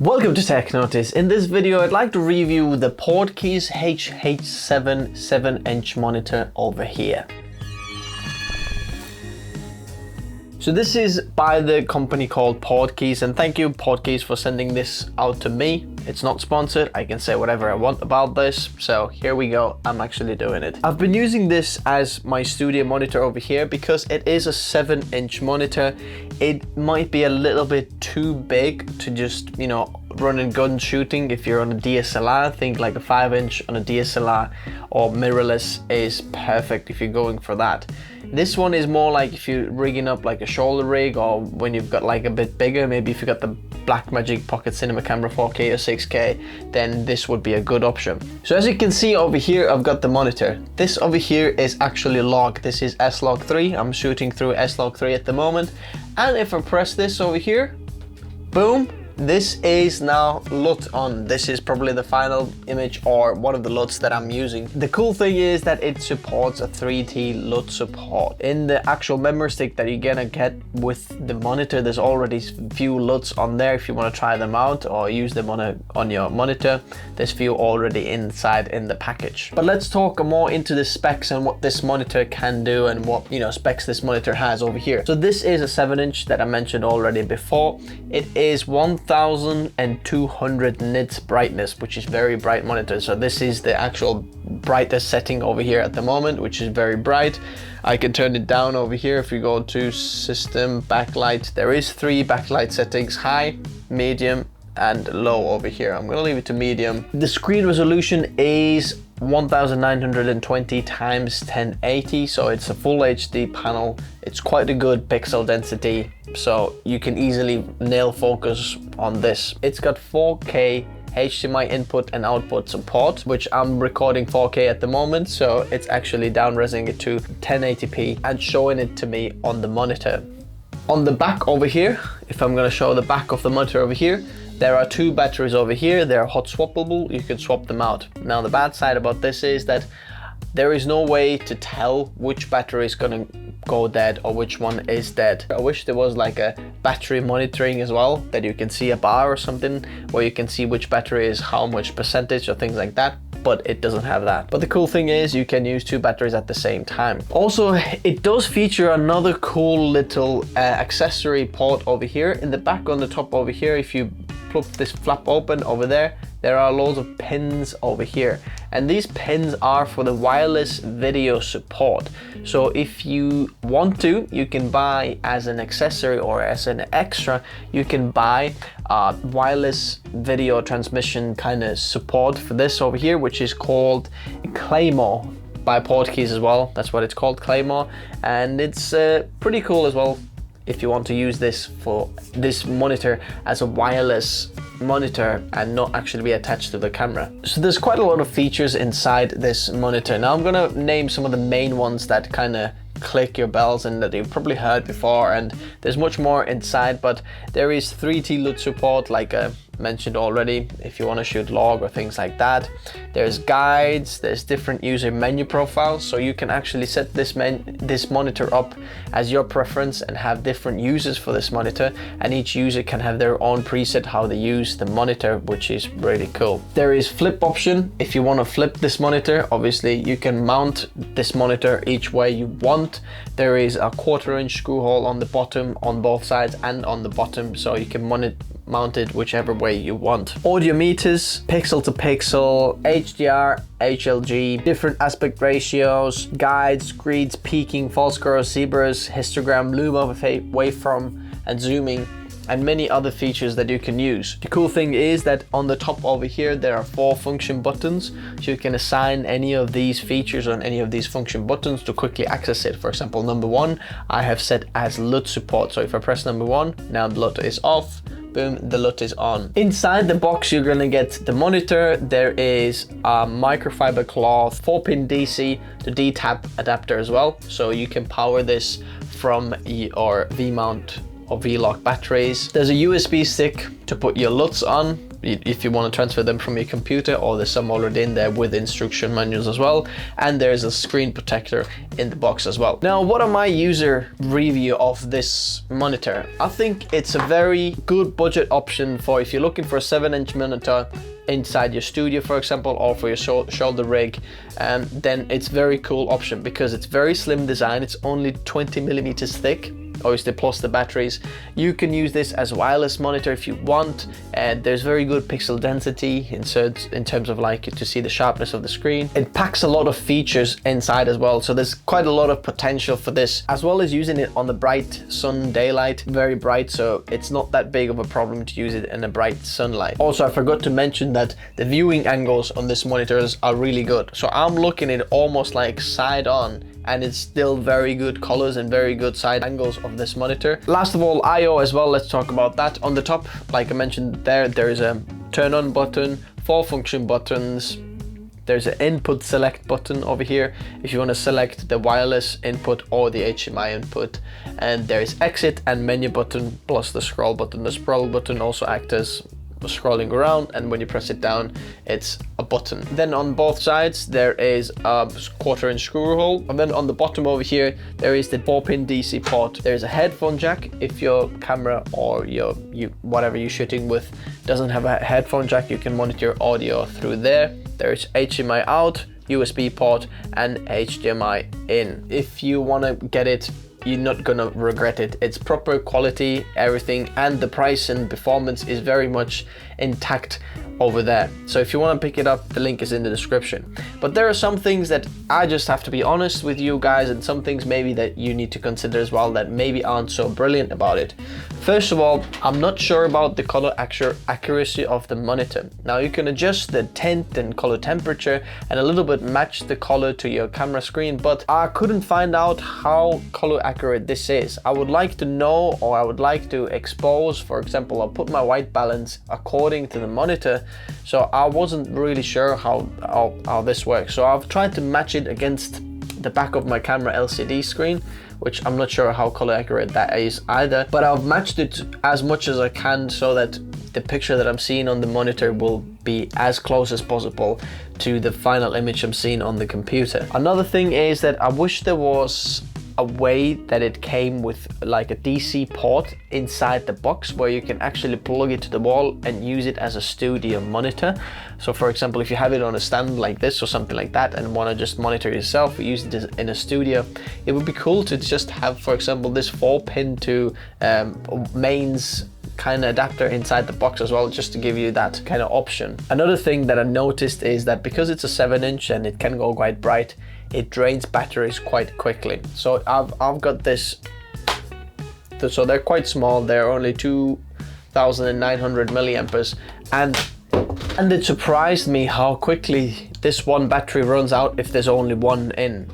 Welcome to Tech Notice. In this video, I'd like to review the Portkeys HH7 7-inch monitor over here. So this is by the company called Portkeys, and thank you Portkeys for sending this out to me. It's not sponsored, I can say whatever I want about this, so here we go, I'm actually doing it. I've been using this as my studio monitor over here because it is a 7-inch monitor. It might be a little bit too big to just, you know, run and gun shooting. If you're on a DSLR, think like a 5-inch on a DSLR or mirrorless is perfect if you're going for that. This one is more like if you're rigging up like a shoulder rig, or when you've got like a bit bigger, maybe if you got the Blackmagic Pocket Cinema Camera 4K or 6K, then this would be a good option. So as you can see over here, I've got the monitor. This over here is actually log. This is S-Log 3. I'm shooting through S-Log 3 at the moment. And if I press this over here, boom, this is now LUT on. This is probably the final image or one of the LUTs that I'm using. The cool thing is that it supports a 3T LUT support. In the actual memory stick that you're gonna get with the monitor, there's already few LUTs on there if you want to try them out or use them on your monitor. There's few already inside in the package. But let's talk more into the specs and what this monitor can do and what, you know, specs this monitor has over here. So this is a 7-inch that I mentioned already before. It is 1200 nits brightness, which is very bright monitor. So this is the actual brightest setting over here at the moment, which is very bright. I can turn it down over here. If you go to system backlight, there is 3 backlight settings: high, medium and low over here. I'm gonna leave it to medium. The screen resolution is 1920 times 1080, so it's a full HD panel. It's quite a good pixel density, so you can easily nail focus on this. It's got 4K HDMI input and output support, which I'm recording 4K at the moment, so it's actually down-resing it to 1080p and showing it to me on the monitor. On the back over here, if I'm gonna show the back of the monitor over here, there are 2 batteries over here. They're hot swappable, you can swap them out. Now the bad side about this is that there is no way to tell which battery is gonna go dead or which one is dead. I wish there was like a battery monitoring as well, that you can see a bar or something where you can see which battery is how much percentage or things like that, but it doesn't have that. But the cool thing is you can use 2 batteries at the same time. Also, it does feature another cool little accessory port over here. In the back on the top over here, if you flip this flap open over there, there are loads of pins over here, and these pins are for the wireless video support. So if you want to, you can buy as an accessory or as an extra, you can buy wireless video transmission kind of support for this over here, which is called Claymore by Portkeys as well. That's what it's called, Claymore, and it's pretty cool as well if you want to use this for this monitor as a wireless monitor and not actually be attached to the camera. So there's quite a lot of features inside this monitor. Now I'm gonna name some of the main ones that kind of click your bells and that you've probably heard before, and there's much more inside, but there is 3T LUT support, like I mentioned already, if you want to shoot log or things like that. There's guides, there's different user menu profiles, so you can actually set this monitor up as your preference and have different users for this monitor, and each user can have their own preset how they use the monitor, which is really cool. There is flip option. If you want to flip this monitor, obviously you can mount this monitor each way you want. There is a 1/4-inch screw hole on the bottom, on both sides and on the bottom, so you can mount it whichever way you want. Audio meters, pixel to pixel, HDR, HLG, different aspect ratios, guides, grids, peaking, false curves, zebras, histogram, luma, waveform and zooming, and many other features that you can use. The cool thing is that on the top over here there are 4 function buttons, so you can assign any of these features on any of these function buttons to quickly access it. For example, number 1 I have set as LUT support, so if I press number 1, now the LUT is off, boom, the LUT is on. Inside the box you're gonna get the monitor. There is a microfiber cloth 4-pin DC to D-tap adapter as well, so you can power this from your V-mount or V-Lock batteries. There's a USB stick to put your LUTs on if you want to transfer them from your computer, or there's some already in there with instruction manuals as well. And there's a screen protector in the box as well. Now, what are my user review of this monitor? I think it's a very good budget option for if you're looking for a 7-inch monitor inside your studio, for example, or for your shoulder rig, and then it's very cool option because it's very slim design. It's only 20 millimeters thick, obviously, plus the batteries. You can use this as a wireless monitor if you want, and there's very good pixel density in terms of like to see the sharpness of the screen. It packs a lot of features inside as well, so there's quite a lot of potential for this, as well as using it on the bright sun daylight, very bright, so it's not that big of a problem to use it in a bright sunlight. Also, I forgot to mention that the viewing angles on this monitors are really good, so I'm looking at it almost like side on, and it's still very good colors and very good side angles of this monitor. Last of all, I/O as well, let's talk about that. On the top, like I mentioned there is a turn on button, 4 function buttons. There's an input select button over here if you want to select the wireless input or the HDMI input. And there's exit and menu button plus the scroll button. The scroll button also acts as scrolling around, and when you press it down, it's a button. Then on both sides there is a 1/4-inch screw hole, and then on the bottom over here there is the 4-pin DC port. There's a headphone jack if your camera or whatever you're shooting with doesn't have a headphone jack. You can monitor audio through there. There's HDMI out, USB port, and HDMI in. If you want to get it, you're not gonna regret it. It's proper quality, everything, and the price and performance is very much intact over there. So if you want to pick it up, the link is in the description. But there are some things that I just have to be honest with you guys, and some things maybe that you need to consider as well that maybe aren't so brilliant about it. First of all, I'm not sure about the color accuracy of the monitor. Now you can adjust the tint and color temperature and a little bit match the color to your camera screen, but I couldn't find out how color accurate this is. I would like to know, or I would like to expose, for example, I'll put my white balance according to the monitor. So I wasn't really sure how this works. So I've tried to match it against the back of my camera LCD screen, which I'm not sure how color accurate that is either, but I've matched it as much as I can so that the picture that I'm seeing on the monitor will be as close as possible to the final image I'm seeing on the computer. Another thing is that I wish there was a way that it came with like a DC port inside the box where you can actually plug it to the wall and use it as a studio monitor. So for example, if you have it on a stand like this or something like that and want to just monitor yourself or use it in a studio, it would be cool to just have, for example, this 4-pin to mains kind of adapter inside the box as well, just to give you that kind of option. Another thing that I noticed is that because it's a 7-inch and it can go quite bright, it drains batteries quite quickly. So I've got this, so they're quite small, they're only 2,900 milliamperes, and it surprised me how quickly this one battery runs out if there's only one in.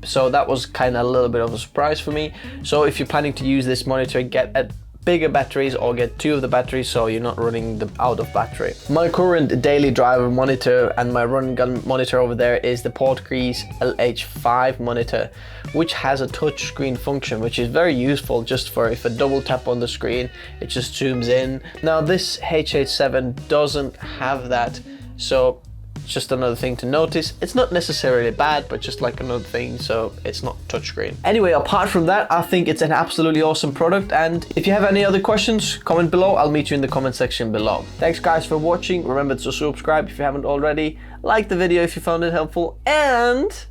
So that was kind of a little bit of a surprise for me. So if you're planning to use this monitor, get a bigger batteries or get 2 of the batteries so you're not running them out of battery. My current daily driver monitor and my run gun monitor over there is the Portkeys HH7 Monitor, which has a touch screen function, which is very useful just for if a double tap on the screen, it just zooms in. Now this HH7 doesn't have that, so just another thing to notice. It's not necessarily bad, but just like another thing, so it's not touchscreen. Anyway, apart from that, I think it's an absolutely awesome product, and if you have any other questions, comment below. I'll meet you in the comment section below. Thanks guys for watching. Remember to subscribe if you haven't already, like the video if you found it helpful, and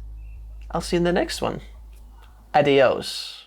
I'll see you in the next one. Adios.